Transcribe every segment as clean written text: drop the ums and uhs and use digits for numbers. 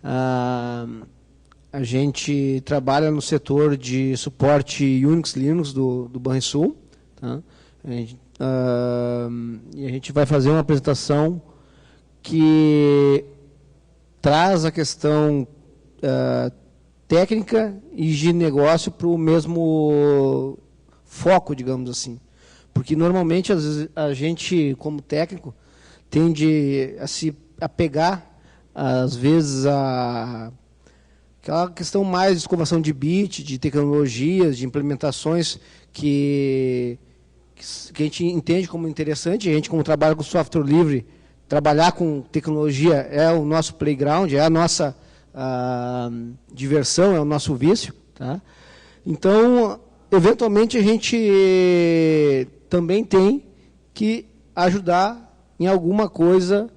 A gente trabalha no setor de suporte Unix, Linux do Banrisul, tá? E a gente vai fazer uma apresentação que traz a questão técnica e de negócio para o mesmo foco, digamos assim. Porque, normalmente, às vezes, a gente, como técnico, tende a se apegar, às vezes, aquela questão mais de escovação de bit, de tecnologias, de implementações que a gente entende como interessante. A gente, como trabalha com software livre, trabalhar com tecnologia é o nosso playground, é a nossa diversão, é o nosso vício. Tá? Então, eventualmente, a gente também tem que ajudar em alguma coisa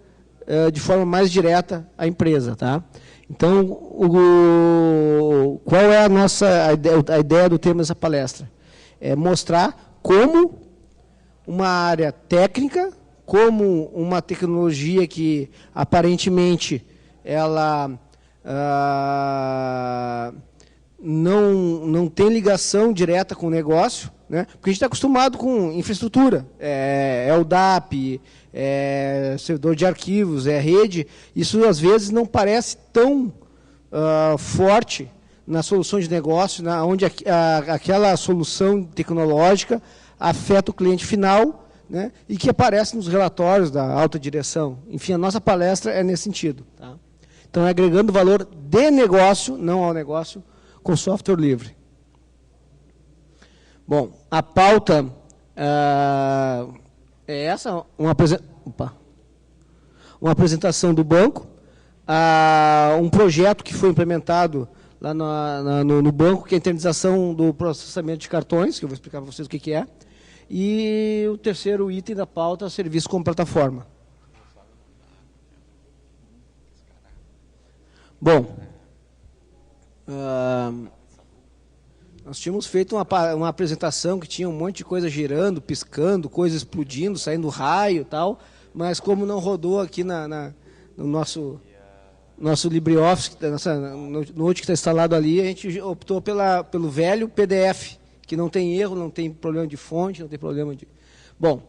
de forma mais direta a empresa. Tá? Então, qual é a ideia do tema dessa palestra? É mostrar como uma área técnica, como uma tecnologia que, aparentemente, ela não tem ligação direta com o negócio, né? Porque a gente está acostumado com infraestrutura, é o DAP, servidor de arquivos, é rede. Isso, às vezes, não parece tão forte na solução de negócio, onde aquela solução tecnológica afeta o cliente final, né? E que aparece nos relatórios da alta direção. Enfim, a nossa palestra é nesse sentido. Tá? Então, é agregando valor de negócio, não ao negócio, com software livre. Bom, a pauta é essa, uma apresentação do banco, um projeto que foi implementado lá no banco, que é a internalização do processamento de cartões, que eu vou explicar para vocês o que é, e o terceiro item da pauta é o serviço como plataforma. Bom, nós tínhamos feito uma apresentação que tinha um monte de coisa girando, piscando, coisa explodindo, saindo raio e tal, mas como não rodou aqui no nosso LibreOffice, no Note que está instalado ali, a gente optou pelo velho PDF, que não tem erro, não tem problema de fonte, não tem problema de... Bom,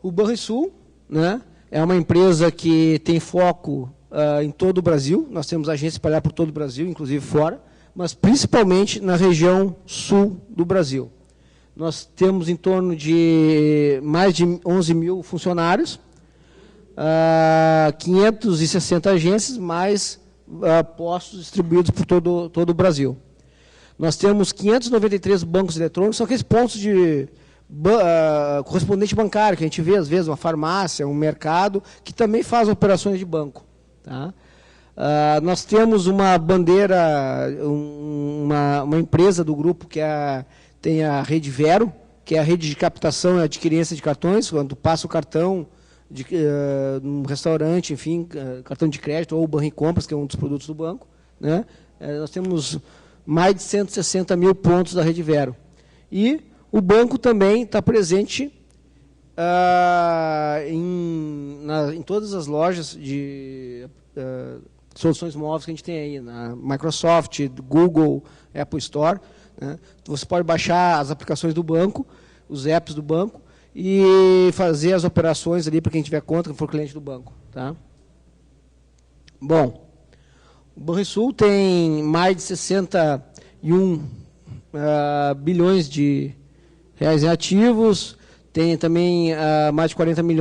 o Banrisul, né, é uma empresa que tem foco em todo o Brasil. Nós temos agências espalhadas por todo o Brasil, inclusive fora, mas principalmente na região sul do Brasil. Nós temos em torno de mais de 11 mil funcionários, 560 agências, mais postos distribuídos por todo o Brasil. Nós temos 593 bancos eletrônicos, são aqueles pontos de correspondente bancário, que a gente vê, às vezes, uma farmácia, um mercado, que também faz operações de banco. Tá? Nós temos uma bandeira, uma empresa do grupo que tem a Rede Vero, que é a rede de captação e adquirência de cartões, quando passa o cartão num restaurante, enfim, cartão de crédito ou Banricompras, que é um dos produtos do banco, né? Nós temos mais de 160 mil pontos da Rede Vero. E o banco também está presente em todas as lojas de soluções móveis que a gente tem aí, na Microsoft, Google, Apple Store. Né? Você pode baixar as aplicações do banco, os apps do banco, e fazer as operações ali para quem tiver conta, quem for cliente do banco. Tá? Bom, o Banrisul tem mais de 61 bilhões de reais em ativos, tem também mais de 40 mil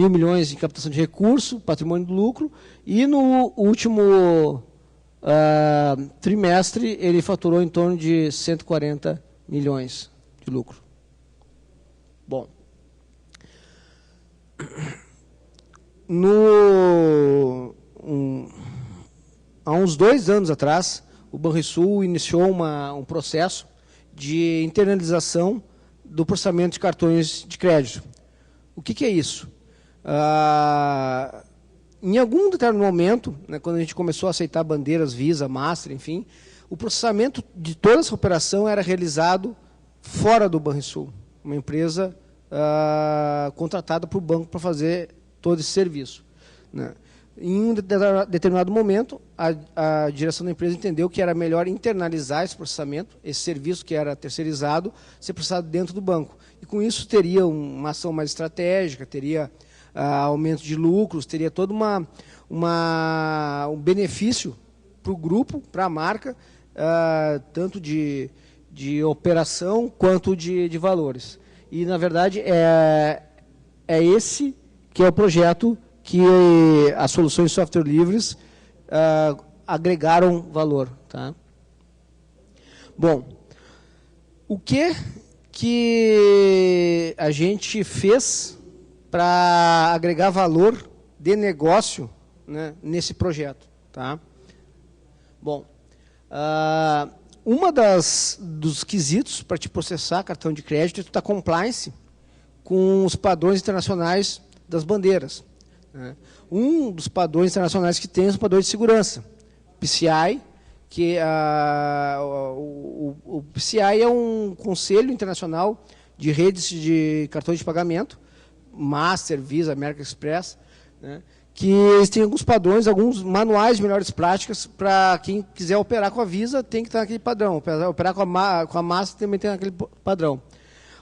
milhões em captação de recurso, patrimônio do lucro, e no último trimestre ele faturou em torno de 140 milhões de lucro. Bom, há uns 2 anos atrás, o Banrisul iniciou um processo de internalização do processamento de cartões de crédito. O que é isso? Em algum determinado momento, né, quando a gente começou a aceitar bandeiras Visa, Master, enfim, o processamento de toda essa operação era realizado fora do Banrisul, uma empresa contratada para o banco para fazer todo esse serviço. Né. Em um determinado momento, a direção da empresa entendeu que era melhor internalizar esse processamento, esse serviço que era terceirizado, ser processado dentro do banco. E com isso teria uma ação mais estratégica, teria aumento de lucros, teria todo um benefício para o grupo, para a marca, tanto de operação quanto de valores. E, na verdade, é esse que é o projeto que as soluções de software livres agregaram valor. Tá? Bom, o que a gente fez para agregar valor de negócio, né, nesse projeto? Tá? Bom, dos quesitos para te processar cartão de crédito é tu estar compliance com os padrões internacionais das bandeiras. Né? Um dos padrões internacionais que tem é os padrões de segurança. PCI, que o PCI é um conselho internacional de redes de cartões de pagamento, Master, Visa, American Express, né? Que eles têm alguns padrões, alguns manuais de melhores práticas para quem quiser operar com a Visa, tem que estar naquele padrão. Operar com a Master também tem naquele padrão.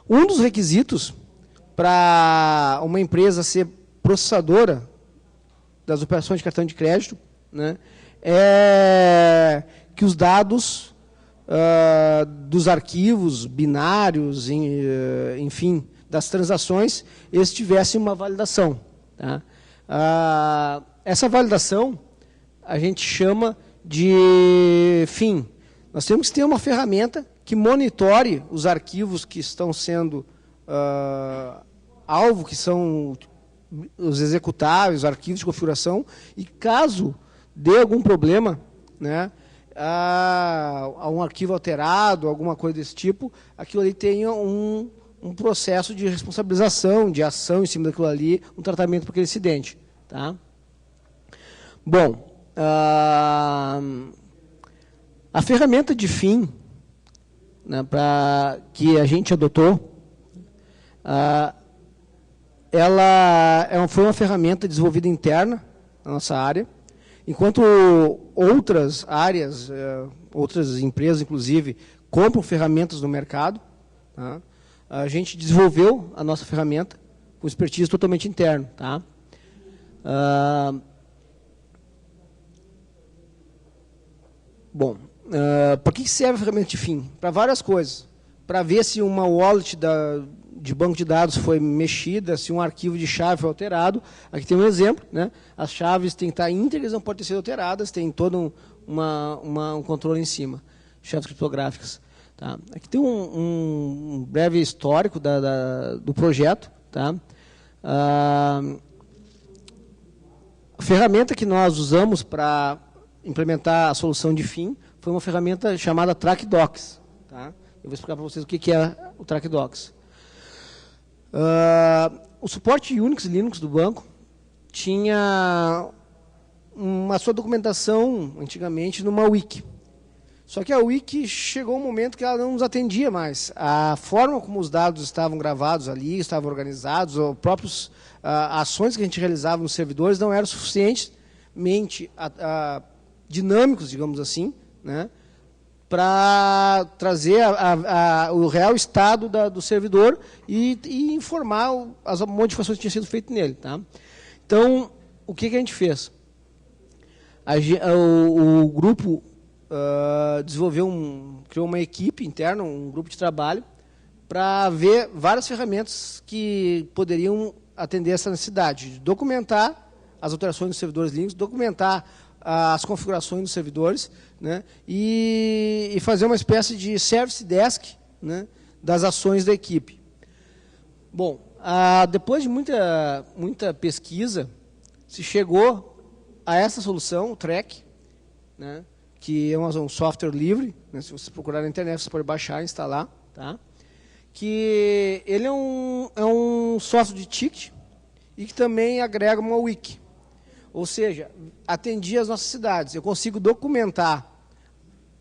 Um dos requisitos para uma empresa ser processadora das operações de cartão de crédito, né, é que os dados dos arquivos binários, enfim, das transações, eles tivessem uma validação. Tá? Essa validação a gente chama de FIM. Nós temos que ter uma ferramenta que monitore os arquivos que estão sendo alvo, que são os executáveis, os arquivos de configuração, e caso dê algum problema, né, a um arquivo alterado, alguma coisa desse tipo, aquilo ali tenha um processo de responsabilização, de ação em cima daquilo ali, um tratamento para aquele incidente. Tá? Bom, a ferramenta de FIM, né, que a gente adotou, ela foi uma ferramenta desenvolvida interna na nossa área, enquanto outras áreas, outras empresas, inclusive, compram ferramentas no mercado. Tá? A gente desenvolveu a nossa ferramenta com expertise totalmente interno. Tá? Bom, para que serve a ferramenta de FIM? Para várias coisas. Para ver se uma wallet de banco de dados foi mexida, se um arquivo de chave foi alterado. Aqui tem um exemplo, né? As chaves têm que estar íntegras, não podem ser alteradas, tem todo um controle em cima, chaves criptográficas. Tá? Aqui tem um breve histórico do projeto. Tá? A ferramenta que nós usamos para implementar a solução de FIM foi uma ferramenta chamada TrackDocs. Tá? Eu vou explicar para vocês o que é o TrackDocs. O suporte Unix e Linux do banco tinha uma sua documentação, antigamente, numa wiki. Só que a wiki chegou um momento que ela não nos atendia mais. A forma como os dados estavam gravados ali, estavam organizados, os próprios ações que a gente realizava nos servidores não eram suficientemente dinâmicos, digamos assim, né, para trazer o real estado do servidor e informar as modificações que tinham sido feitas nele. Tá? Então, o que a gente fez? O grupo criou uma equipe interna, um grupo de trabalho, para ver várias ferramentas que poderiam atender essa necessidade, de documentar as alterações dos servidores Linux, documentar as configurações dos servidores, né, e fazer uma espécie de service desk, né, das ações da equipe. Bom, depois de muita pesquisa, se chegou a essa solução, o Track, né, que é um software livre, né, se você procurar na internet, você pode baixar e instalar. Tá? Que ele é um software de ticket e que também agrega uma wiki. Ou seja, atendia as nossas cidades. Eu consigo documentar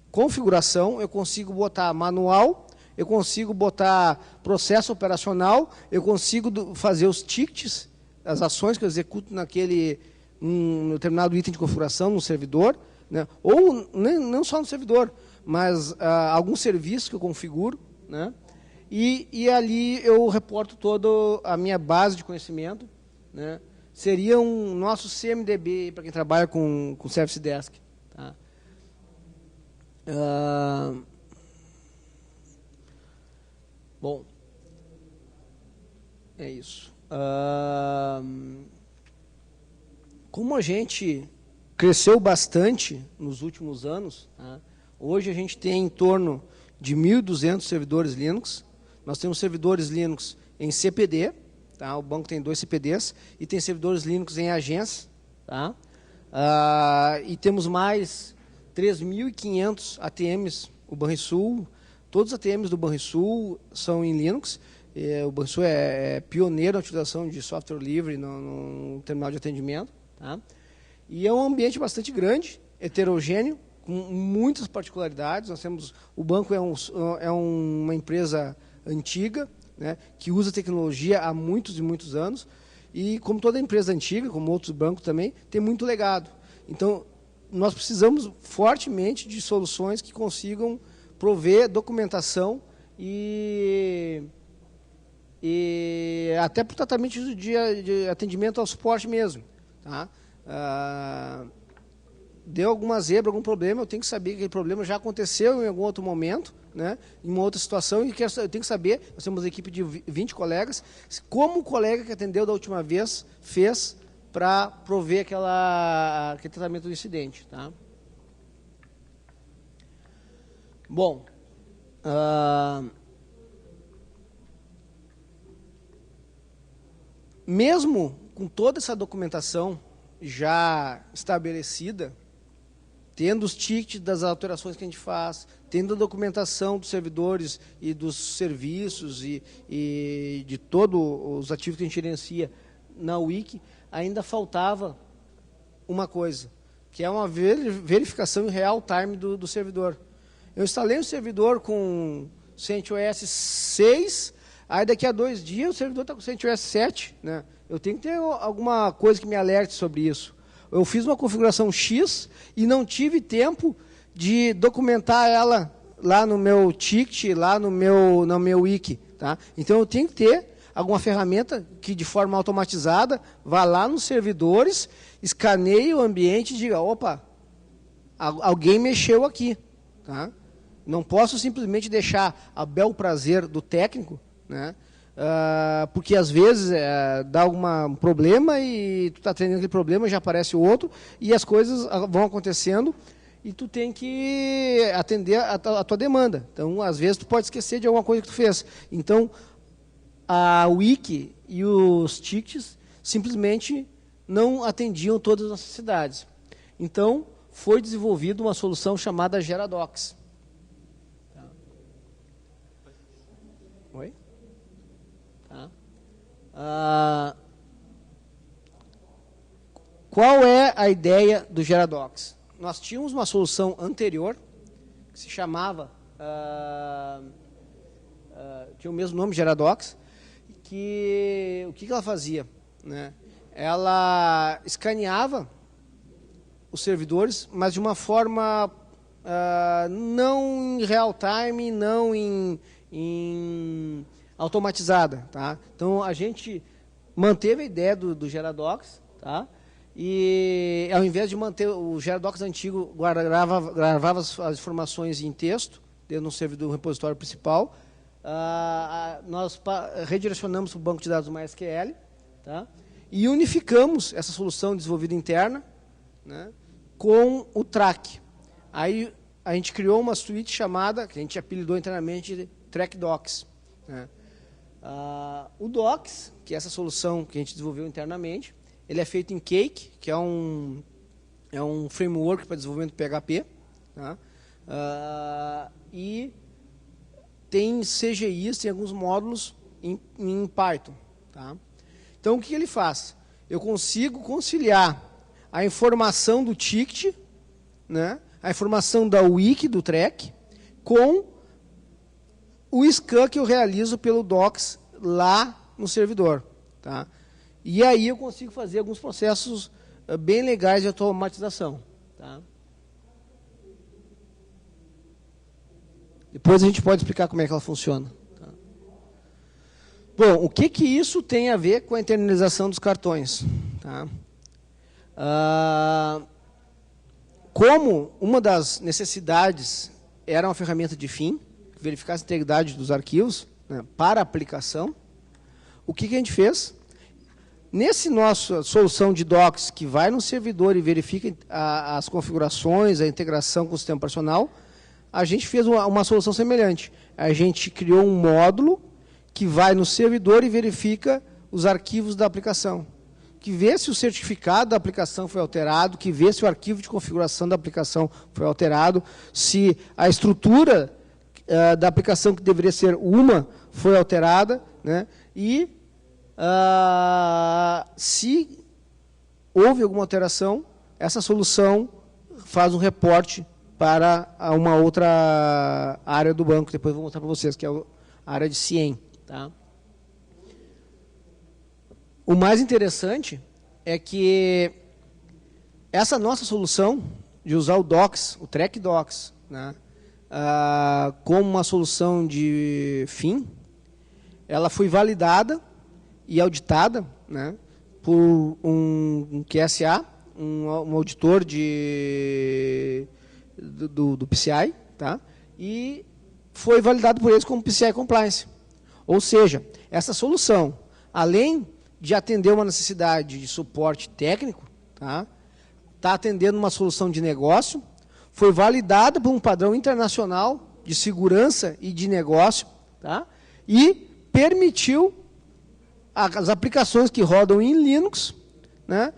configuração, eu consigo botar manual, eu consigo botar processo operacional, eu consigo fazer os tickets, as ações que eu executo naquele determinado item de configuração no servidor, né? Ou não só no servidor, mas algum serviço que eu configuro, né? E ali eu reporto toda a minha base de conhecimento, né? Seria um nosso CMDB para quem trabalha com Service Desk. Tá? Bom, é isso. Como a gente cresceu bastante nos últimos anos, tá? Hoje a gente tem em torno de 1.200 servidores Linux. Nós temos servidores Linux em CPD, tá? O banco tem 2 CPDs, e tem servidores Linux em agência. Tá? E temos mais 3.500 ATMs, o Banrisul. Todos os ATMs do Banrisul são em Linux. O Banrisul é pioneiro na utilização de software livre no terminal de atendimento. Tá? E é um ambiente bastante grande, heterogêneo, com muitas particularidades. Nós temos, o banco é uma empresa antiga, né, que usa tecnologia há muitos e muitos anos, e como toda empresa antiga, como outros bancos também, tem muito legado. Então, nós precisamos fortemente de soluções que consigam prover documentação e até para o tratamento de atendimento ao suporte mesmo. Tá? Deu alguma zebra, algum problema, eu tenho que saber que aquele problema já aconteceu em algum outro momento, né, em uma outra situação, e eu tenho que saber, nós temos uma equipe de 20 colegas, como o colega que atendeu da última vez fez para prover aquele tratamento do incidente. Tá? Bom, mesmo com toda essa documentação já estabelecida, tendo os tickets das alterações que a gente faz, tendo a documentação dos servidores e dos serviços e de todos os ativos que a gente gerencia na Wiki, ainda faltava uma coisa, que é uma verificação em real time do servidor. Eu instalei um servidor com CentOS 6, aí daqui a 2 dias o servidor está com CentOS 7. Né? Eu tenho que ter alguma coisa que me alerte sobre isso. Eu fiz uma configuração X e não tive tempo de documentar ela lá no meu ticket, lá no meu wiki. Tá? Então, eu tenho que ter alguma ferramenta que, de forma automatizada, vá lá nos servidores, escaneie o ambiente e diga, opa, alguém mexeu aqui. Tá? Não posso simplesmente deixar a bel prazer do técnico, né? Porque às vezes dá algum problema e tu está atendendo aquele problema, já aparece outro, e as coisas vão acontecendo e tu tem que atender a tua demanda. Então, às vezes, tu pode esquecer de alguma coisa que tu fez. Então, a Wiki e os tickets simplesmente não atendiam todas as necessidades. Então, foi desenvolvida uma solução chamada Geradocs. Oi? Qual é a ideia do Geradocs? Nós tínhamos uma solução anterior, que se chamava, tinha o mesmo nome, Geradocs, que o que ela fazia? Né? Ela escaneava os servidores, mas de uma forma não em real time, não em automatizada. Tá? Então, a gente manteve a ideia do Geradocs, tá? E ao invés de manter o Geradocs antigo, gravava as informações em texto, dentro do servidor do repositório principal, nós redirecionamos para o banco de dados MySQL, tá? E unificamos essa solução desenvolvida interna, né, com o Track. Aí a gente criou uma suíte chamada, que a gente apelidou internamente de TrackDocs. Né? O Docs, que é essa solução que a gente desenvolveu internamente, ele é feito em Cake, que é um framework para desenvolvimento PHP. Tá? E tem CGIs, tem alguns módulos em Python. Tá? Então, o que ele faz? Eu consigo conciliar a informação do ticket, né, a informação da wiki, do track, com o scan que eu realizo pelo Docs lá no servidor. Tá? E aí eu consigo fazer alguns processos bem legais de automatização. Tá? Depois a gente pode explicar como é que ela funciona. Tá? Bom, o que isso tem a ver com a internalização dos cartões? Tá? Como uma das necessidades era uma ferramenta de fim, que verificasse a integridade dos arquivos, né, para aplicação, o que a gente fez? Nesse nossa solução de docs, que vai no servidor e verifica as configurações, a integração com o sistema operacional, a gente fez uma solução semelhante. A gente criou um módulo que vai no servidor e verifica os arquivos da aplicação, que vê se o certificado da aplicação foi alterado, que vê se o arquivo de configuração da aplicação foi alterado, se a estrutura da aplicação, que deveria ser uma, foi alterada, né? E se houve alguma alteração, essa solução faz um reporte para uma outra área do banco, depois vou mostrar para vocês, que é a área de CIEM. Tá? O mais interessante é que essa nossa solução de usar o Docs, o Track Docs, né, como uma solução de fim, ela foi validada e auditada, né, por um QSA, um auditor do PCI, tá? E foi validado por eles como PCI Compliance. Ou seja, essa solução, além de atender uma necessidade de suporte técnico, tá atendendo uma solução de negócio, foi validada por um padrão internacional de segurança e de negócio, tá? E permitiu as aplicações que rodam em Linux, né,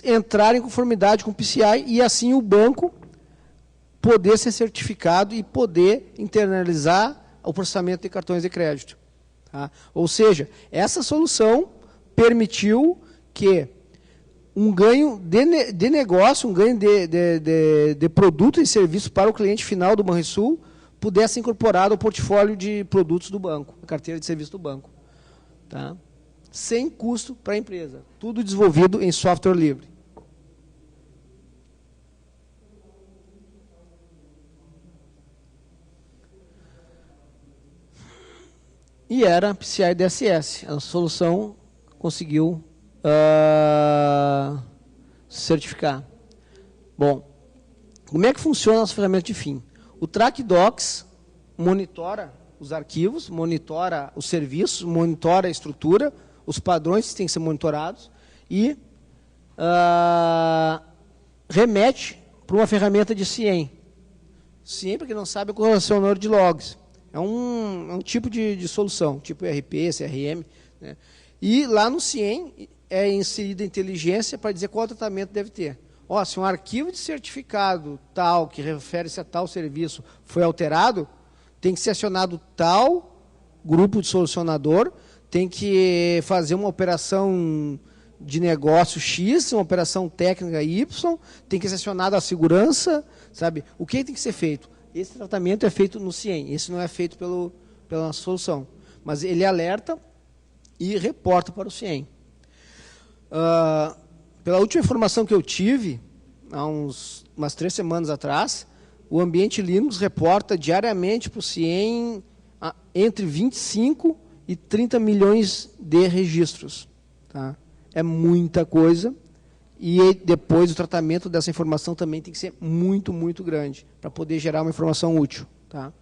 entrarem em conformidade com o PCI e assim o banco poder ser certificado e poder internalizar o processamento de cartões de crédito. Tá? Ou seja, essa solução permitiu que um ganho de negócio, um ganho de produto e serviço para o cliente final do Banrisul pudesse ser incorporado ao portfólio de produtos do banco, a carteira de serviço do banco. Tá? Sem custo para a empresa. Tudo desenvolvido em software livre. E era PCI DSS. A solução conseguiu certificar. Bom, como é que funciona a nossa ferramenta de fim? O Track Docs monitora os arquivos, monitora os serviços, monitora a estrutura, os padrões que têm que ser monitorados e remete para uma ferramenta de CIEM. CIEM, para quem não sabe, é o correlacionador de logs. É um tipo de solução, tipo ERP, CRM. Né? E lá no CIEM é inserida a inteligência para dizer qual tratamento deve ter. Ó, se um arquivo de certificado tal, que refere-se a tal serviço, foi alterado, tem que ser acionado tal grupo de solucionador, tem que fazer uma operação de negócio X, uma operação técnica Y, tem que ser acionada a segurança, sabe? O que tem que ser feito? Esse tratamento é feito no CIEM, esse não é feito pela nossa solução. Mas ele alerta e reporta para o CIEM. Pela última informação que eu tive, há umas 3 semanas atrás, o ambiente Linux reporta diariamente para o CIEM entre 25 e 30 milhões de registros. Tá? É muita coisa. E depois o tratamento dessa informação também tem que ser muito, muito grande, para poder gerar uma informação útil. Tá?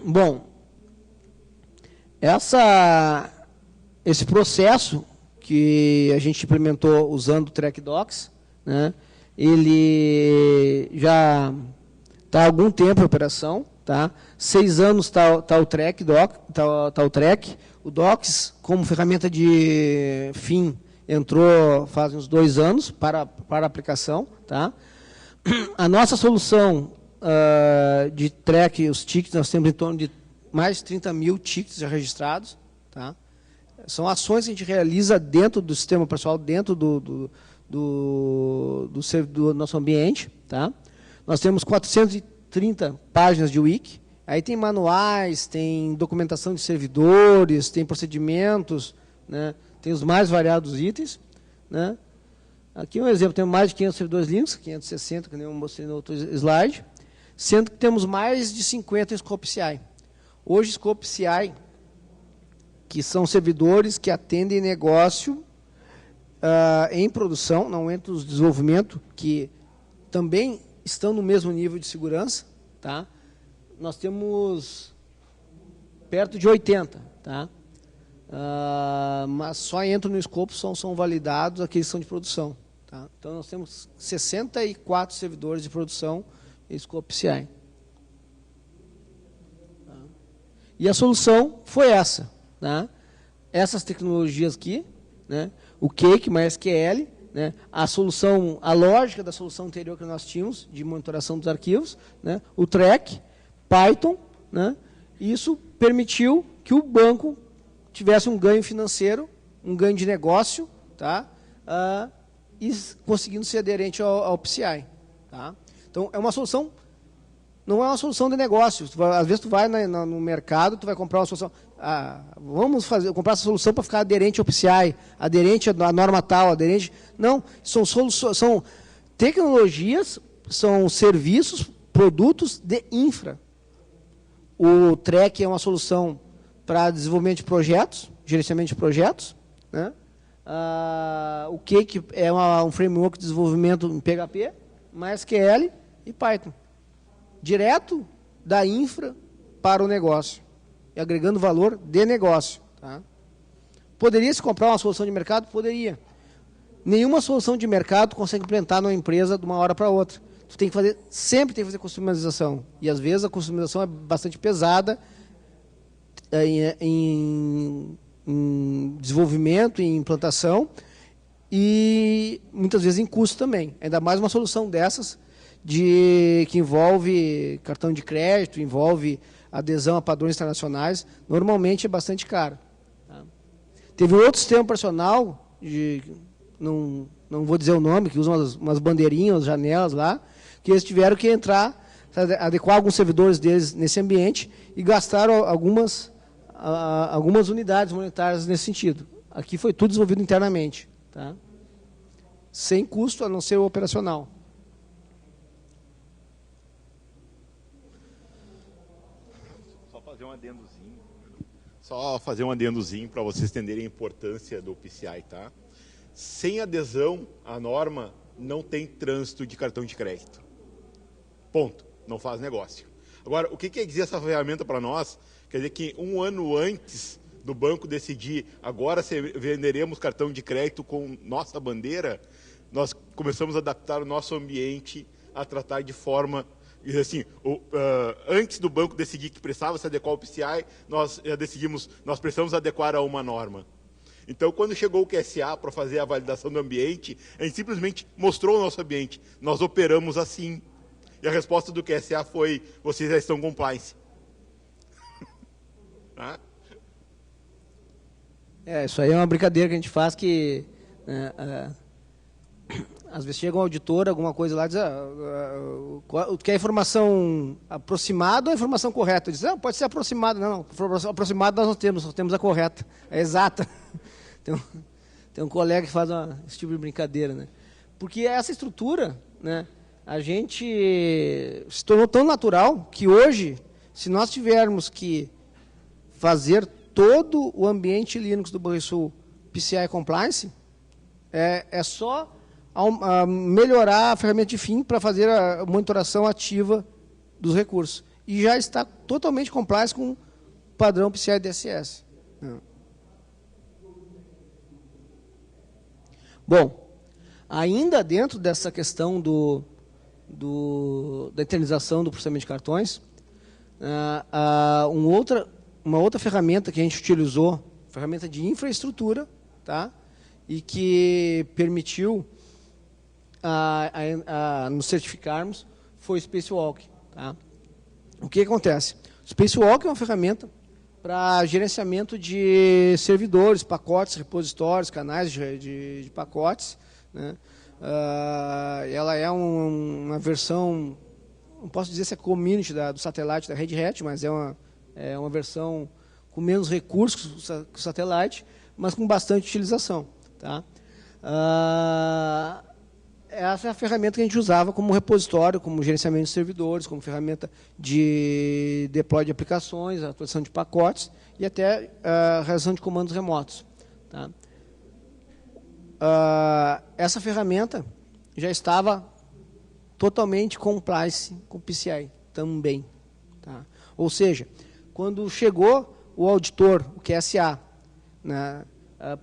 Bom, esse processo que a gente implementou usando o Track Docs, né, ele já está há algum tempo em operação. Tá? 6 anos está o Track, o Docs, como ferramenta de fim, entrou faz uns 2 anos para a aplicação. Tá? A nossa solução de track, os tickets, nós temos em torno de mais de 30 mil tickets já registrados. Tá? São ações que a gente realiza dentro do sistema operacional, dentro do nosso ambiente. Tá? Nós temos 430 páginas de wiki. Aí tem manuais, tem documentação de servidores, tem procedimentos, né? Tem os mais variados itens. Né? Aqui um exemplo, temos mais de 500 servidores Linux, 560, que nem eu mostrei no outro slide, sendo que temos mais de 50 em Scope CI. Hoje, Scope CI, que são servidores que atendem negócio em produção, não entre os desenvolvimento, que também estão no mesmo nível de segurança, tá? Nós temos perto de 80, tá? Mas só entram no escopo, são validados aqueles que são de produção. Tá? Então, nós temos 64 servidores de produção em Scope CI. Tá? E a solução foi essa. Tá? Essas tecnologias aqui, né? O Cake, MySQL, né? A lógica da solução anterior que nós tínhamos, de monitoração dos arquivos, né? O Track, Python, né? Isso permitiu que o banco tivesse um ganho financeiro, um ganho de negócio, tá? E conseguindo ser aderente ao PCI. Tá? Então, é uma solução, não é uma solução de negócio. Às vezes, tu vai no mercado, tu vai comprar uma solução. Vamos comprar essa solução para ficar aderente ao PCI, aderente à norma tal, aderente. Não, são tecnologias, são serviços, produtos de infra. O Track é uma solução para desenvolvimento de projetos, gerenciamento de projetos, né? O Cake é um framework de desenvolvimento em PHP, MySQL e Python. Direto da infra para o negócio. E agregando valor de negócio. Tá? Poderia se comprar uma solução de mercado? Poderia. Nenhuma solução de mercado consegue implementar numa empresa de uma hora para outra. Tu tem que fazer, sempre tem que fazer customização. E às vezes a customização é bastante pesada em desenvolvimento, em implantação e muitas vezes em custo também. Ainda mais uma solução dessas que envolve cartão de crédito, envolve adesão a padrões internacionais, normalmente é bastante caro. Tá? Teve outro sistema operacional, não vou dizer o nome, que usa umas bandeirinhas, janelas lá, que eles tiveram que entrar, adequar alguns servidores deles nesse ambiente e gastaram algumas unidades monetárias nesse sentido. Aqui foi tudo desenvolvido internamente. Tá? Sem custo, a não ser o operacional. Só fazer um adendozinho para vocês entenderem a importância do PCI. Tá? Sem adesão à norma, não tem trânsito de cartão de crédito. Ponto. Não faz negócio. Agora, o que quer dizer essa ferramenta para nós? Quer dizer que um ano antes do banco decidir, agora venderemos cartão de crédito com nossa bandeira, nós começamos a adaptar o nosso ambiente a tratar de forma... Assim, antes do banco decidir que precisava se adequar ao PCI, nós decidimos, nós precisamos adequar a uma norma. Então, quando chegou o QSA para fazer a validação do ambiente, a gente simplesmente mostrou o nosso ambiente. Nós operamos assim. E a resposta do QSA foi, vocês já estão compliance. Tá? Isso aí é uma brincadeira que a gente faz que... às vezes chega um auditor, alguma coisa lá, diz, quer a informação aproximada ou a informação correta? Diz, pode ser aproximada. Não, aproximada nós não temos a correta, a exata. Tem um colega que faz esse tipo de brincadeira, né? Porque essa estrutura, né, a gente se tornou tão natural que hoje, se nós tivermos que fazer todo o ambiente Linux do Banrisul PCI Compliance, é só melhorar a ferramenta de fim para fazer a monitoração ativa dos recursos. E já está totalmente compliance com o padrão PCI DSS. Bom, ainda dentro dessa questão da eternização do processamento de cartões, uma outra ferramenta que a gente utilizou, ferramenta de infraestrutura, tá? E que permitiu nos certificarmos, foi o Spacewalk. Tá? O que acontece? O Spacewalk é uma ferramenta para gerenciamento de servidores, pacotes, repositórios, canais de pacotes. Né? Ela é uma versão, não posso dizer se é community do satellite da Red Hat, mas é uma versão com menos recursos que o satellite, mas com bastante utilização. Tá? essa é a ferramenta que a gente usava como repositório, como gerenciamento de servidores, como ferramenta de deploy de aplicações, atualização de pacotes e até a realização de comandos remotos. Tá? Essa ferramenta já estava totalmente compliance com o PCI também. Tá? Ou seja, quando chegou o auditor, o QSA, né,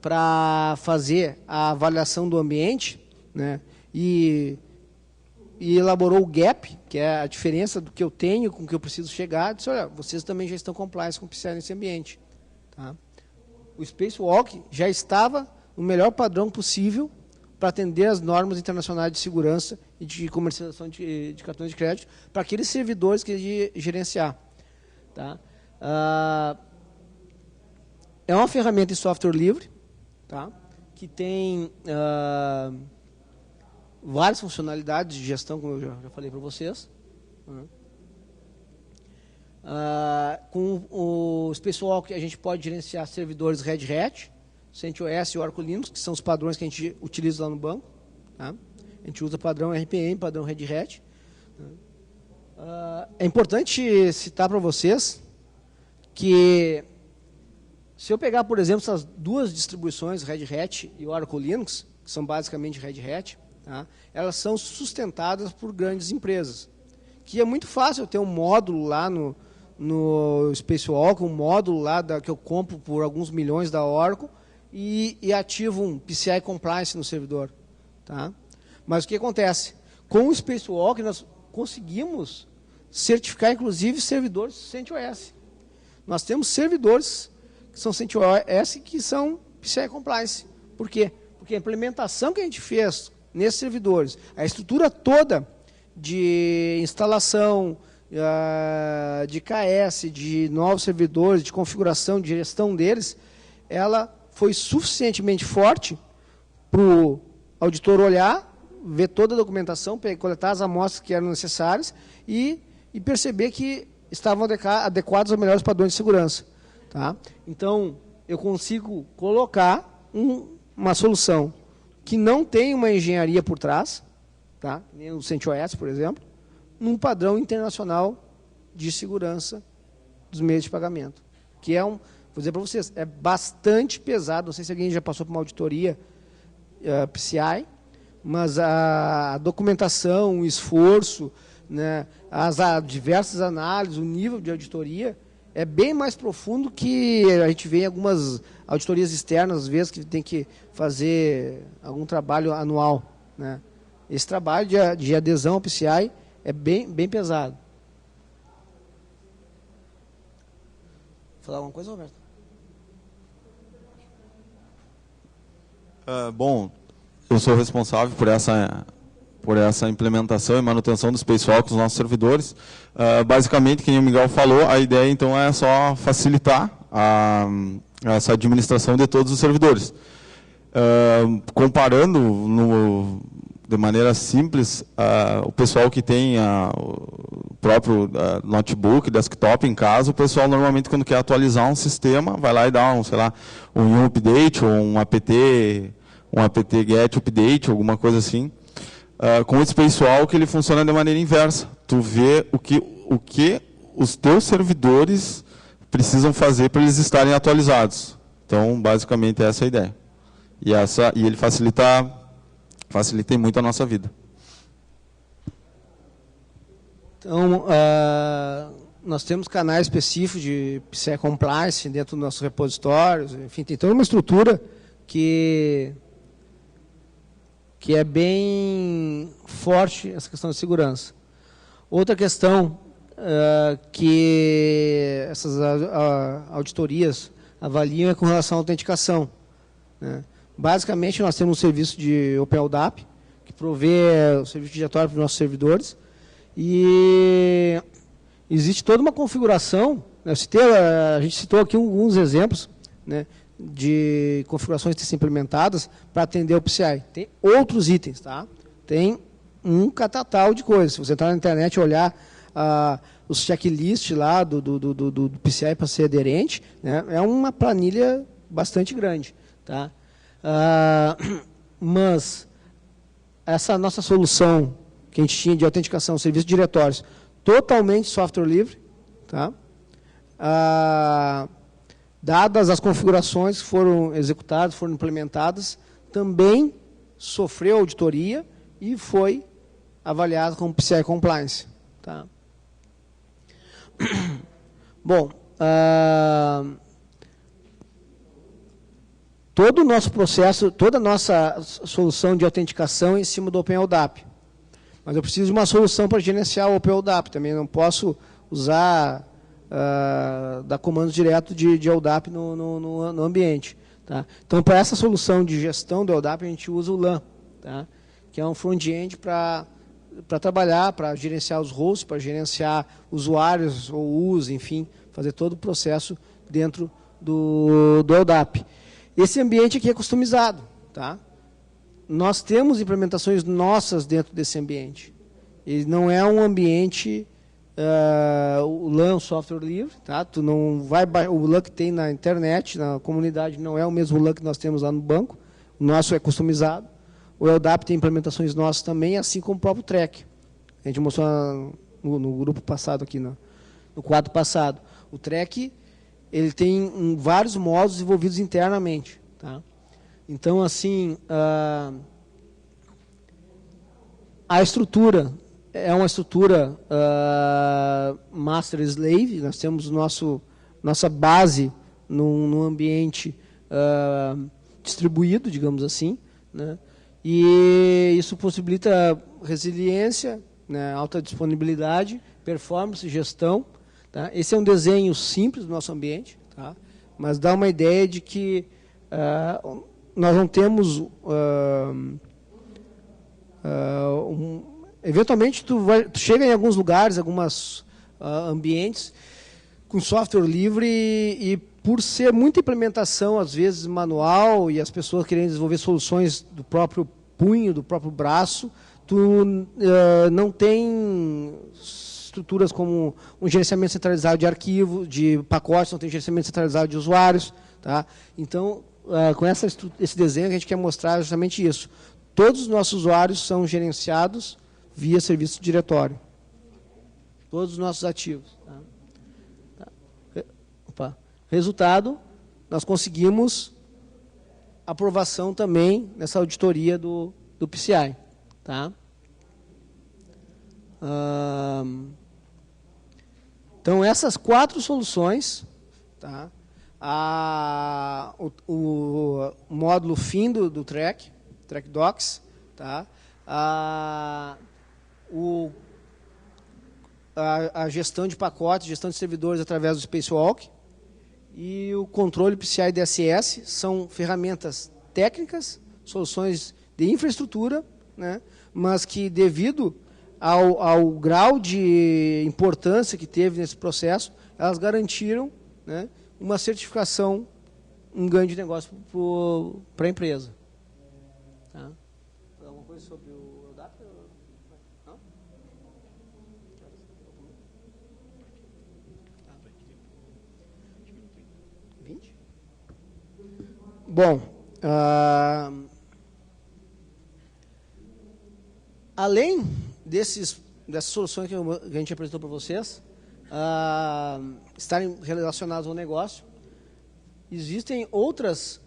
para fazer a avaliação do ambiente, né, e elaborou o gap, que é a diferença do que eu tenho com o que eu preciso chegar, disse, olha, vocês também já estão compliance com o PCI nesse ambiente. Tá? O Spacewalk já estava no melhor padrão possível para atender as normas internacionais de segurança e de comercialização de cartões de crédito para aqueles servidores que ele gerenciar. Tá? É uma ferramenta de software livre, tá? Que tem várias funcionalidades de gestão, como eu já falei para vocês. Com o Spacewalk a gente pode gerenciar servidores Red Hat, CentOS e Oracle Linux, que são os padrões que a gente utiliza lá no banco. Tá? A gente usa padrão RPM, padrão Red Hat. É importante citar para vocês que, se eu pegar, por exemplo, essas duas distribuições, Red Hat e Oracle Linux, que são basicamente Red Hat, tá? Elas são sustentadas por grandes empresas. Que é muito fácil eu ter um módulo lá no Spacewalk, um módulo lá que eu compro por alguns milhões da Oracle e ativo um PCI Compliance no servidor. Tá? Mas o que acontece? Com o Spacewalk nós conseguimos certificar, inclusive, servidores CentOS. Nós temos servidores que são CentOS que são PCI Compliance. Por quê? Porque a implementação que a gente fez nesses servidores, a estrutura toda de instalação, de KS, de novos servidores, de configuração, de gestão deles, ela foi suficientemente forte para o auditor olhar, ver toda a documentação, coletar as amostras que eram necessárias e perceber que estavam adequados aos melhores padrões de segurança. Tá? Então, eu consigo colocar uma solução que não tem uma engenharia por trás, tá? Nem o CentOS, por exemplo, num padrão internacional de segurança dos meios de pagamento. Que é vou dizer para vocês, é bastante pesado. Não sei se alguém já passou por uma auditoria PCI, mas a documentação, o esforço, né, as diversas análises, o nível de auditoria é bem mais profundo que a gente vê em algumas auditorias externas, às vezes, que tem que fazer algum trabalho anual. Né? Esse trabalho de adesão ao PCI é bem pesado. Vou falar alguma coisa, Roberto? Bom, eu sou responsável por essa implementação e manutenção dos Spacewalk nos nossos servidores. Basicamente, como o Miguel falou, a ideia então é só facilitar essa administração de todos os servidores. Comparando de maneira simples, o pessoal que tem o próprio notebook, desktop em casa, o pessoal normalmente quando quer atualizar um sistema, vai lá e dá um update ou um apt get update, alguma coisa assim. Com o Spacewalk ele funciona de maneira inversa. Tu vê o que os teus servidores precisam fazer para eles estarem atualizados. Então, basicamente, essa é a ideia. E ele facilita muito a nossa vida. Então, nós temos canais específicos de PCI Compliance dentro dos nossos repositórios. Enfim, tem toda uma estrutura que é bem forte essa questão de segurança. Outra questão que essas auditorias avaliam é com relação à autenticação. Né? Basicamente, nós temos um serviço de OpenLDAP, que provê o serviço diretório para os nossos servidores, e existe toda uma configuração, né? A gente citou aqui alguns exemplos, né, de configurações que têm sido implementadas para atender o PCI. Tem outros itens, tá? Tem um catatal de coisas. Se você entrar na internet e olhar os checklists lá do PCI para ser aderente, né, é uma planilha bastante grande. Tá? Mas essa nossa solução que a gente tinha de autenticação, serviço de diretórios, totalmente software livre, tá? Dadas as configurações que foram executadas, foram implementadas, também sofreu auditoria e foi avaliado como PCI Compliance. Tá? Bom, todo o nosso processo, toda a nossa solução de autenticação é em cima do OpenLDAP. Mas eu preciso de uma solução para gerenciar o OpenLDAP também. Não posso usar, dar comandos direto de LDAP no ambiente. Tá? Então, para essa solução de gestão do LDAP, a gente usa o LAN, tá? Que é um front-end para trabalhar, para gerenciar os hosts, para gerenciar usuários ou uso, enfim, fazer todo o processo dentro do LDAP. Esse ambiente aqui é customizado. Tá? Nós temos implementações nossas dentro desse ambiente. Ele não é um ambiente, o LAN software livre, tá? Tu não vai, o LAN que tem na internet, na comunidade, não é o mesmo LAN que nós temos lá no banco. O nosso é customizado. O LDAP tem implementações nossas também, assim como o próprio Track. A gente mostrou no grupo passado aqui, no quadro passado. O Track, ele tem vários modos desenvolvidos internamente. Tá? Então, assim, a estrutura é uma estrutura master slave. Nós temos nossa base num ambiente distribuído, digamos assim, né? E isso possibilita resiliência, né, alta disponibilidade, performance, gestão. Tá? Esse é um desenho simples do nosso ambiente, tá? Mas dá uma ideia de que nós não temos... eventualmente, tu chega em alguns lugares, alguns ambientes, com software livre e por ser muita implementação, às vezes manual, e as pessoas querendo desenvolver soluções do próprio punho, do próprio braço, tu não tem estruturas como um gerenciamento centralizado de arquivos, de pacotes, não tem gerenciamento centralizado de usuários. Tá? Então, com esse desenho, a gente quer mostrar justamente isso. Todos os nossos usuários são gerenciados via serviço de diretório. Todos os nossos ativos. Tá? Opa. Resultado, nós conseguimos aprovação também nessa auditoria do PCI. Tá? Então, essas 4 soluções, tá? O módulo FIM do Track Docs, tá? A gestão de pacotes, gestão de servidores através do Spacewalk e o controle PCI DSS são ferramentas técnicas, soluções de infraestrutura, né? Mas que, devido ao grau de importância que teve nesse processo, elas garantiram, né, uma certificação, um ganho de negócio para a empresa. Tá? Alguma coisa sobre o LDAP? Não? 20? Bom, além dessas soluções que a gente apresentou para vocês, estarem relacionadas ao negócio, existem outras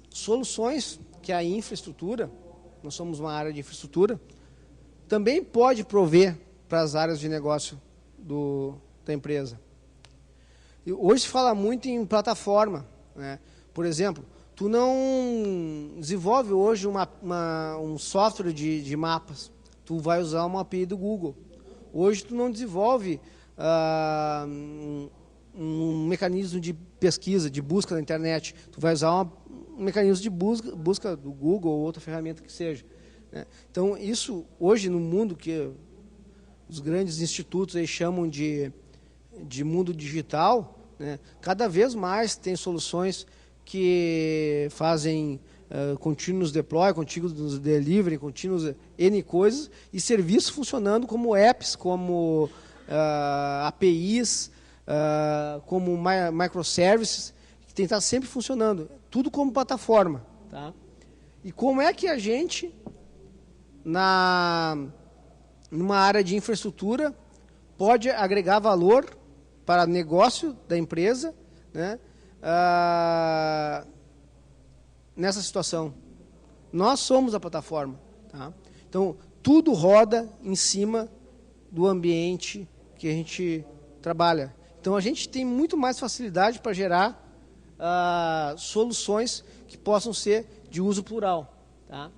soluções que a infraestrutura, nós somos uma área de infraestrutura, também pode prover para as áreas de negócio da empresa. E hoje se fala muito em plataforma, né? Por exemplo, tu não desenvolve hoje um software de mapas, tu vai usar uma API do Google. Hoje tu não desenvolve um mecanismo de pesquisa, de busca na internet, tu vai usar um mecanismo de busca do Google ou outra ferramenta que seja. Né? Então, isso hoje no mundo que os grandes institutos aí chamam de mundo digital, né? Cada vez mais tem soluções que fazem continuous deploy, continuous delivery, continuous N coisas, e serviços funcionando como apps, como APIs, como microservices, que tem que estar sempre funcionando, tudo como plataforma. Tá? E como é que a gente numa área de infraestrutura, pode agregar valor para o negócio da empresa, né, nessa situação. Nós somos a plataforma. Tá? Então, tudo roda em cima do ambiente que a gente trabalha. Então, a gente tem muito mais facilidade para gerar soluções que possam ser de uso plural. Tá?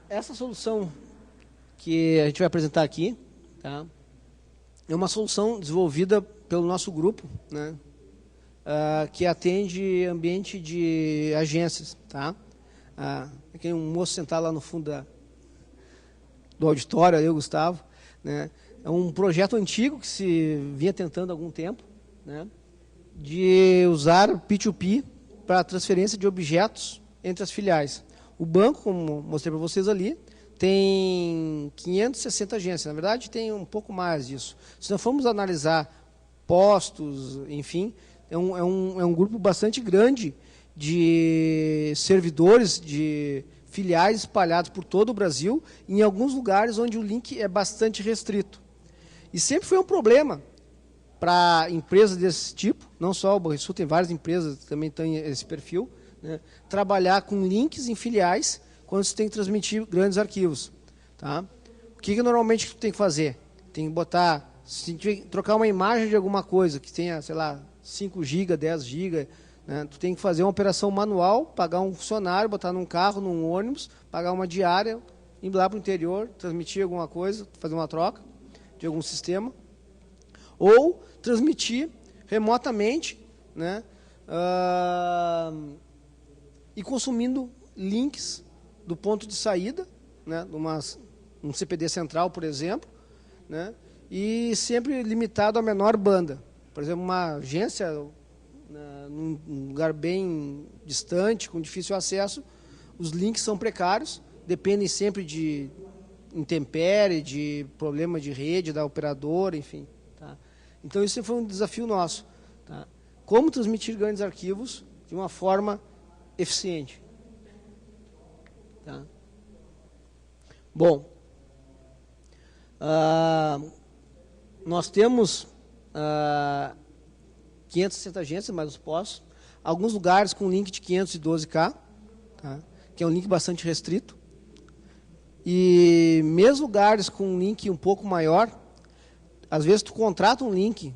Essa solução que a gente vai apresentar aqui, tá, é uma solução desenvolvida pelo nosso grupo, né, que atende ambiente de agências. Tá? Aqui um moço sentado lá no fundo do auditório, ali, o Gustavo. Né, é um projeto antigo que se vinha tentando há algum tempo, né, de usar P2P para transferência de objetos entre as filiais. O banco, como mostrei para vocês ali, tem 560 agências. Na verdade, tem um pouco mais disso. Se nós formos analisar postos, enfim, é um grupo bastante grande de servidores, de filiais espalhados por todo o Brasil, em alguns lugares onde o link é bastante restrito. E sempre foi um problema para empresas desse tipo, não só o Banrisul, tem várias empresas que também têm esse perfil, né, trabalhar com links em filiais quando você tem que transmitir grandes arquivos. Tá? O que normalmente tu tem que fazer? Tem que botar, se trocar uma imagem de alguma coisa que tenha, sei lá, 5 GB, 10 GB, né, tu tem que fazer uma operação manual, pagar um funcionário, botar num carro, num ônibus, pagar uma diária, ir lá para o interior, transmitir alguma coisa, fazer uma troca de algum sistema, ou transmitir remotamente, né, e consumindo links do ponto de saída, né, um CPD central, por exemplo, né, e sempre limitado à menor banda. Por exemplo, uma agência, num lugar bem distante, com difícil acesso, os links são precários, dependem sempre de intempérie, de problema de rede, da operadora, enfim. Tá? Então, isso foi um desafio nosso. Tá? Como transmitir grandes arquivos de uma forma eficiente. Tá? Bom, nós temos 560 agências, mais os postos, alguns lugares com link de 512K, tá? Que é um link bastante restrito, e mesmo lugares com um link um pouco maior, às vezes tu contrata um link,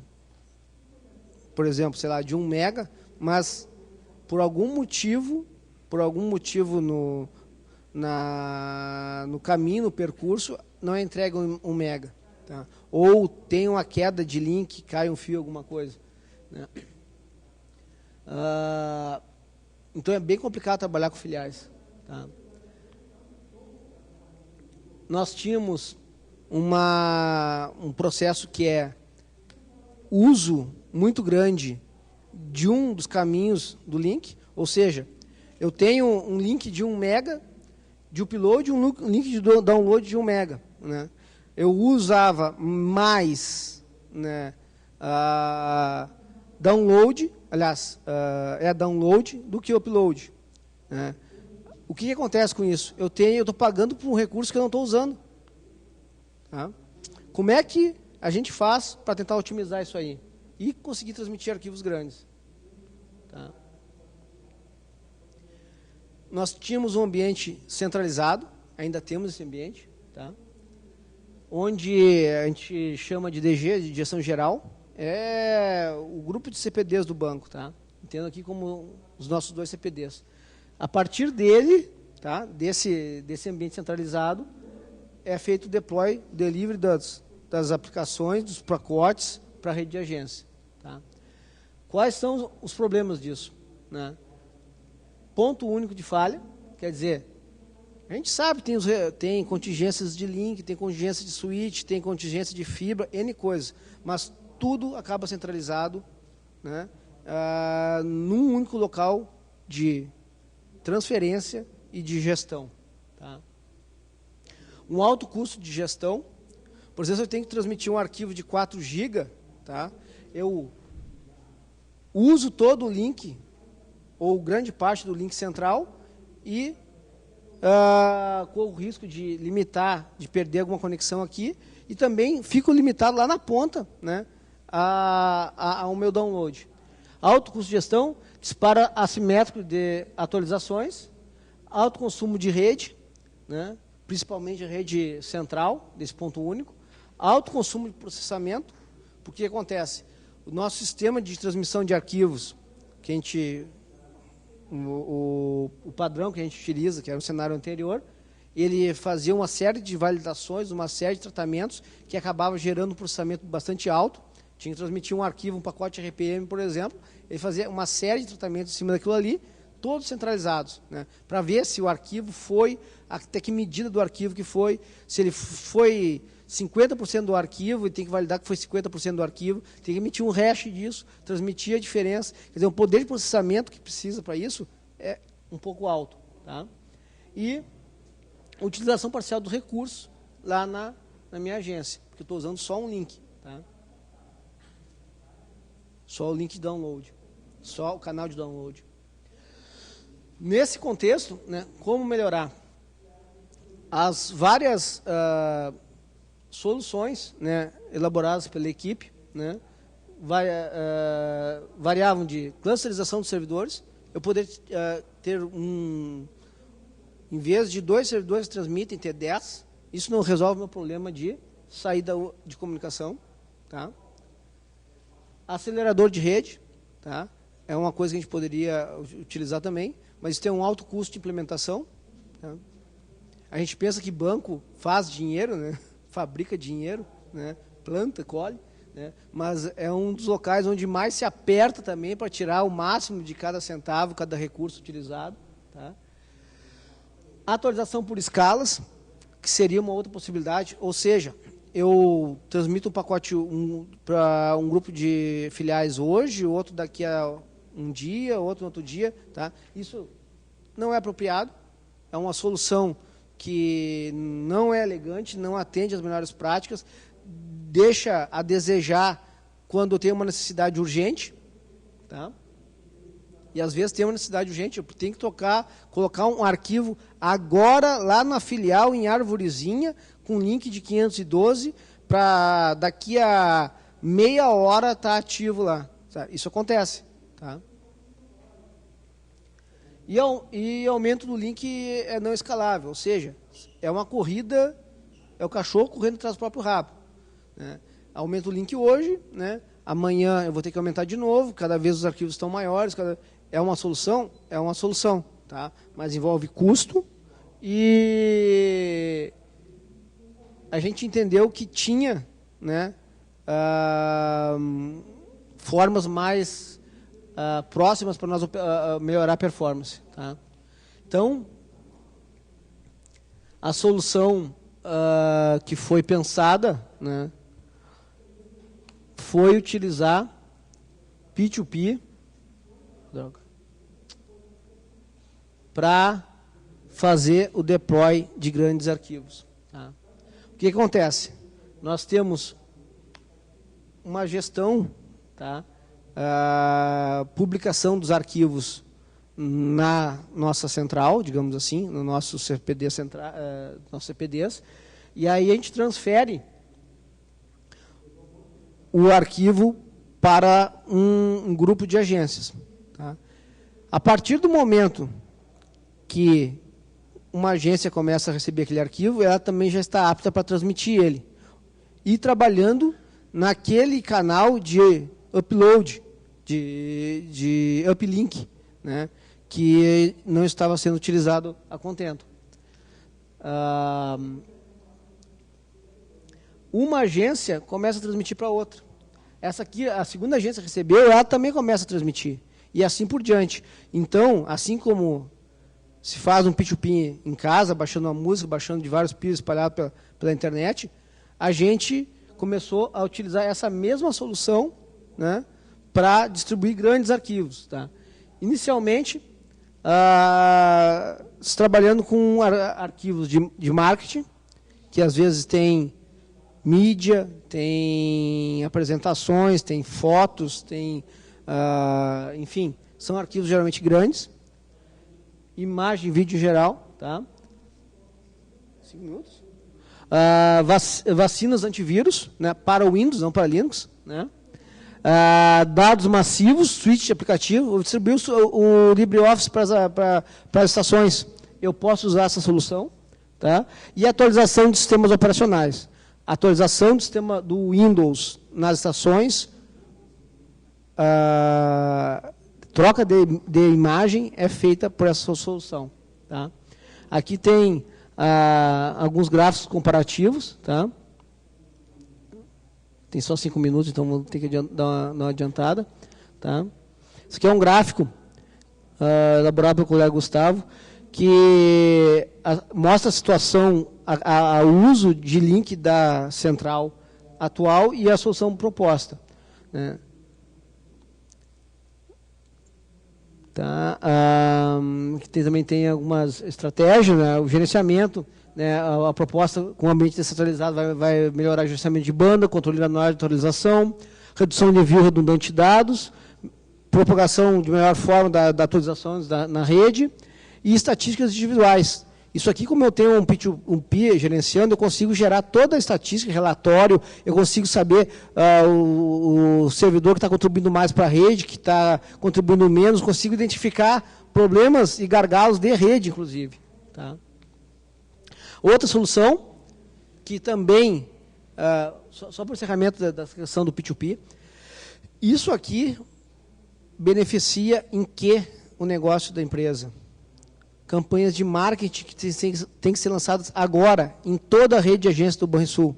por exemplo, sei lá, de 1 mega, mas por algum motivo no caminho, no percurso, não é entregue 1 mega. Tá? Ou tem uma queda de link, cai um fio, alguma coisa. Né? Então é bem complicado trabalhar com filiais. Tá? Nós tínhamos um processo que é uso muito grande de um dos caminhos do link, ou seja, eu tenho um link de 1 mega de upload e um link de download de 1 mega. Né? Eu usava mais, né, download, aliás, download do que upload. Né? O que acontece com isso? Eu estou pagando por um recurso que eu não estou usando. Tá? Como é que a gente faz para tentar otimizar isso aí? E conseguir transmitir arquivos grandes. Tá? Nós tínhamos um ambiente centralizado, ainda temos esse ambiente, tá? Onde a gente chama de DG, de direção geral, é o grupo de CPDs do banco. Tá? Entendo aqui como os nossos 2 CPDs. A partir dele, tá? desse ambiente centralizado, é feito o deploy, delivery das aplicações, dos pacotes para a rede de agência. Tá? Quais são os problemas disso? Né? Ponto único de falha, quer dizer, a gente sabe que tem contingências de link, tem contingência de switch, tem contingência de fibra, N coisas, mas tudo acaba centralizado, né, num único local de transferência e de gestão. Tá? Um alto custo de gestão, por exemplo, eu tenho que transmitir um arquivo de 4 GB, tá? Eu uso todo o link, ou grande parte do link central, e corro o risco de limitar, de perder alguma conexão aqui, e também fico limitado lá na ponta, né, ao meu download. Alto custo de gestão, disparo assimétrico de atualizações, alto consumo de rede, né, principalmente a rede central, desse ponto único, alto consumo de processamento, porque o que acontece? O nosso sistema de transmissão de arquivos, que a gente, o padrão que a gente utiliza, que era o cenário anterior, ele fazia uma série de validações, uma série de tratamentos, que acabava gerando um processamento bastante alto. Tinha que transmitir um arquivo, um pacote RPM, por exemplo, ele fazia uma série de tratamentos em cima daquilo ali, todos centralizados, né, para ver se o arquivo foi, até que medida do arquivo que foi, se ele foi 50% do arquivo, e tem que validar que foi 50% do arquivo, tem que emitir um hash disso, transmitir a diferença. Quer dizer, o poder de processamento que precisa para isso é um pouco alto. Tá? E utilização parcial do recurso lá na minha agência, porque eu estou usando só um link. Tá? Só o link de download, só o canal de download. Nesse contexto, né, como melhorar? As várias soluções, né, elaboradas pela equipe, né, variavam de clusterização dos servidores, eu poder ter em vez de 2 servidores que transmitem, ter 10, isso não resolve o meu problema de saída de comunicação. Tá? Acelerador de rede, tá? É uma coisa que a gente poderia utilizar também, mas isso tem um alto custo de implementação. Tá? A gente pensa que banco faz dinheiro, né? Fabrica dinheiro, né? Planta, colhe, né? Mas é um dos locais onde mais se aperta também para tirar o máximo de cada centavo, cada recurso utilizado. Tá? Atualização por escalas, que seria uma outra possibilidade, ou seja, eu transmito um pacote para um grupo de filiais hoje, outro daqui a um dia, outro no outro dia. Tá? Isso não é apropriado, é uma solução que não é elegante, não atende às melhores práticas, deixa a desejar quando tem uma necessidade urgente. Tá? E às vezes tem uma necessidade urgente, eu tenho que colocar um arquivo agora lá na filial, em arvorezinha, com link de 512, para daqui a meia hora estar ativo lá. Tá? Isso acontece. Tá? E aumento do link é não escalável, ou seja, é uma corrida, é o cachorro correndo atrás do próprio rabo. Né? Aumento o link hoje, né? Amanhã eu vou ter que aumentar de novo, cada vez os arquivos estão maiores. É uma solução? É uma solução, tá? Mas envolve custo e a gente entendeu que tinha, né, formas mais próximas para nós melhorar a performance. Tá? Então, a solução que foi pensada, né, foi utilizar P2P para fazer o deploy de grandes arquivos. Tá? O que acontece? Nós temos uma gestão, tá? Publicação dos arquivos na nossa central, digamos assim, no nosso CPD central, nossos CPDs, e aí a gente transfere o arquivo para um grupo de agências. Tá? A partir do momento que uma agência começa a receber aquele arquivo, ela também já está apta para transmitir ele. E trabalhando naquele canal de upload, de uplink, né, que não estava sendo utilizado a contento. Uma agência começa a transmitir para outra. Essa aqui, a segunda agência recebeu, ela também começa a transmitir. E assim por diante. Então, assim como se faz um P2P em casa, baixando uma música, baixando de vários pires espalhados pela internet, a gente começou a utilizar essa mesma solução, né, para distribuir grandes arquivos. Tá? Inicialmente, trabalhando com arquivos de marketing, que às vezes tem mídia, tem apresentações, tem fotos, tem, enfim, são arquivos geralmente grandes, imagem, vídeo em geral, tá? 5 minutos. Vacinas antivírus, né, para o Windows, não para Linux, né? Dados massivos, suíte de aplicativo, eu distribuí o LibreOffice para as estações. Eu posso usar essa solução, tá? E atualização de sistemas operacionais. Atualização do sistema do Windows nas estações, troca de imagem é feita por essa solução. Tá? Aqui tem alguns gráficos comparativos. Tá? Tem só 5 minutos, então vou ter que dar uma adiantada. Tá? Isso aqui é um gráfico elaborado pelo colega Gustavo, que mostra a situação, o uso de link da central atual e a solução proposta. Né? Tá? Também tem algumas estratégias, né? O gerenciamento, né? A proposta com o ambiente descentralizado vai melhorar o gerenciamento de banda, controle anual de atualização, redução de envio redundante de dados, propagação de melhor forma da atualização na rede e estatísticas individuais. Isso aqui, como eu tenho um PI gerenciando, eu consigo gerar toda a estatística, relatório, eu consigo saber o servidor que está contribuindo mais para a rede, que está contribuindo menos, consigo identificar problemas e gargalos de rede, inclusive. Tá? Outra solução, que também, só para o encerramento da questão do P2P, isso aqui beneficia em que o negócio da empresa? Campanhas de marketing que tem que ser lançadas agora, em toda a rede de agências do Banrisul.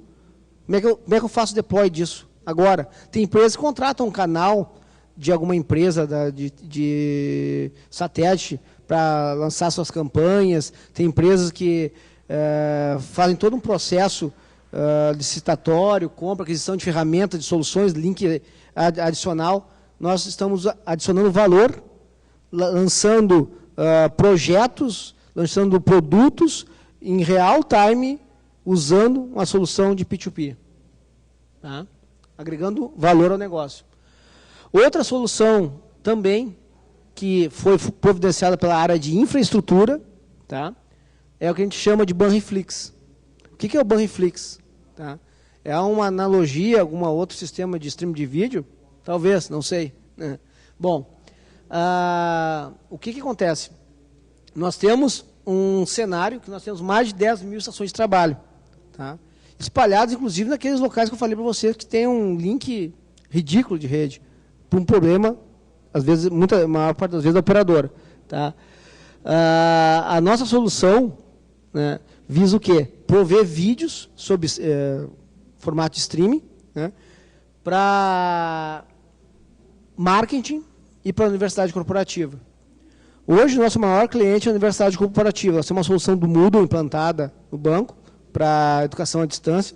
Como é que eu faço o deploy disso? Agora. Tem empresas que contratam um canal de alguma empresa de satélite para lançar suas campanhas. Tem empresas que fazem todo um processo licitatório, compra, aquisição de ferramentas, de soluções, link adicional. Nós estamos adicionando valor, lançando projetos, lançando produtos em real time, usando uma solução de P2P. Tá? Agregando valor ao negócio. Outra solução também, que foi providenciada pela área de infraestrutura, tá? É o que a gente chama de Banriflix. O que é o Banriflix? Tá? É uma analogia a algum outro sistema de stream de vídeo? Talvez, não sei. Bom, o que acontece? Nós temos um cenário que nós temos mais de 10 mil estações de trabalho, tá? Espalhadas, inclusive, naqueles locais que eu falei para vocês, que tem um link ridículo de rede, por um problema, às vezes, a maior parte das vezes, da operadora. Tá? A nossa solução, né, visa o quê? Prover vídeos sob formato de streaming, né, para marketing e para a universidade corporativa. Hoje, o nosso maior cliente é a universidade corporativa. Nós temos uma solução do Moodle implantada no banco para educação à distância.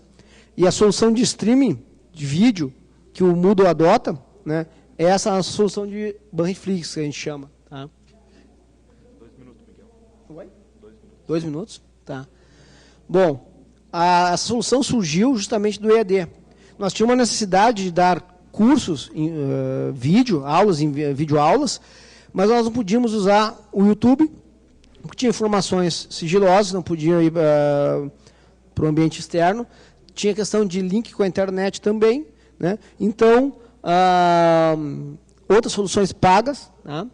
E a solução de streaming de vídeo que o Moodle adota, né, é essa solução de Banriflix, que a gente chama. Tá? 2 minutos, Miguel. Oi? 2 minutos. 2 minutos? Tá. Bom, a solução surgiu justamente do EAD. Nós tínhamos uma necessidade de dar cursos em vídeo, aulas em videoaulas, mas nós não podíamos usar o YouTube, porque tinha informações sigilosas, não podia ir para o ambiente externo. Tinha questão de link com a internet também, né? Então, outras soluções pagas, tá?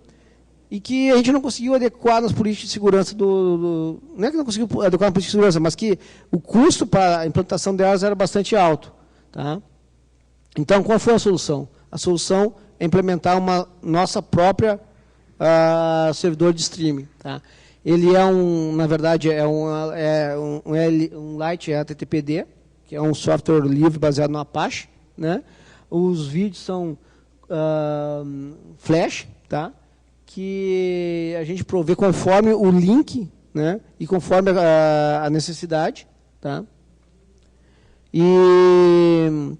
E que a gente não conseguiu adequar nas políticas de segurança não é que não conseguiu adequar na política de segurança, mas que o custo para a implantação delas era bastante alto. Tá? Então, qual foi a solução? A solução é implementar uma nossa própria servidor de streaming. Tá? Ele é na verdade, um Lite HTTPD, que é um software livre baseado no Apache, né? Os vídeos são Flash, tá? Que a gente provê conforme o link, né? E conforme a necessidade. Tá? E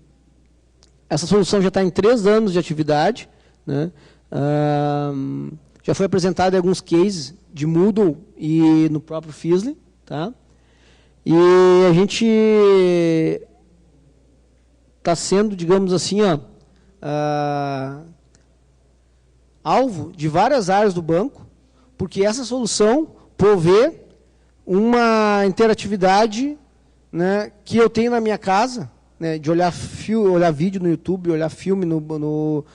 essa solução já está em 3 anos de atividade, né? Já foi apresentado em alguns cases de Moodle e no próprio Fizzly, tá? E a gente está sendo, digamos assim, alvo de várias áreas do banco, porque essa solução provê uma interatividade, né, que eu tenho na minha casa, né, de olhar vídeo no YouTube, olhar filme no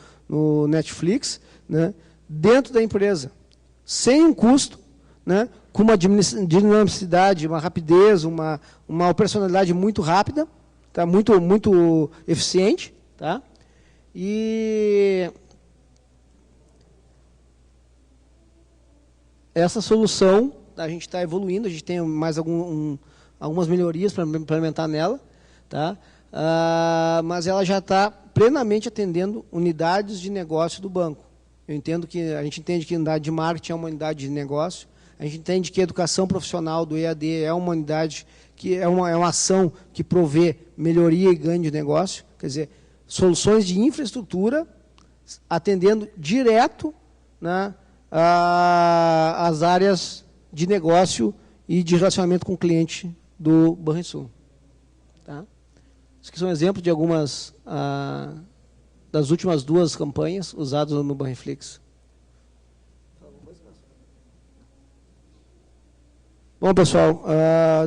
Netflix, né, dentro da empresa, sem um custo, né, com uma dinamicidade, uma rapidez, uma operacionalidade muito rápida, tá, muito eficiente, tá? E essa solução a gente está evoluindo, a gente tem mais algumas melhorias para implementar nela, tá? Mas ela já está plenamente atendendo unidades de negócio do banco. A gente entende que a unidade de marketing é uma unidade de negócio, a gente entende que a educação profissional do EAD é uma unidade que é uma ação que provê melhoria e ganho de negócio, quer dizer, soluções de infraestrutura atendendo direto, né, as áreas de negócio e de relacionamento com o cliente do Banrisul. Tá? Isso aqui são exemplos de algumas das últimas 2 campanhas usadas no Banriflix. Bom, pessoal,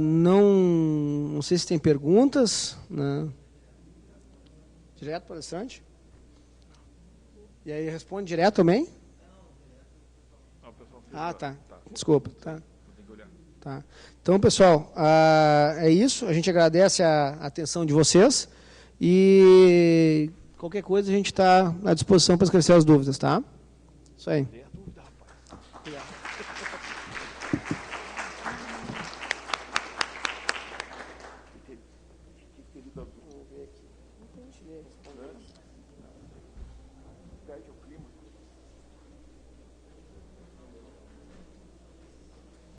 não sei se tem perguntas, né? Direto, palestrante? E aí responde direto também? Tá. Desculpa. Tá. Então, pessoal, é isso. A gente agradece a atenção de vocês e qualquer coisa a gente está à disposição para esclarecer as dúvidas, tá? Isso aí.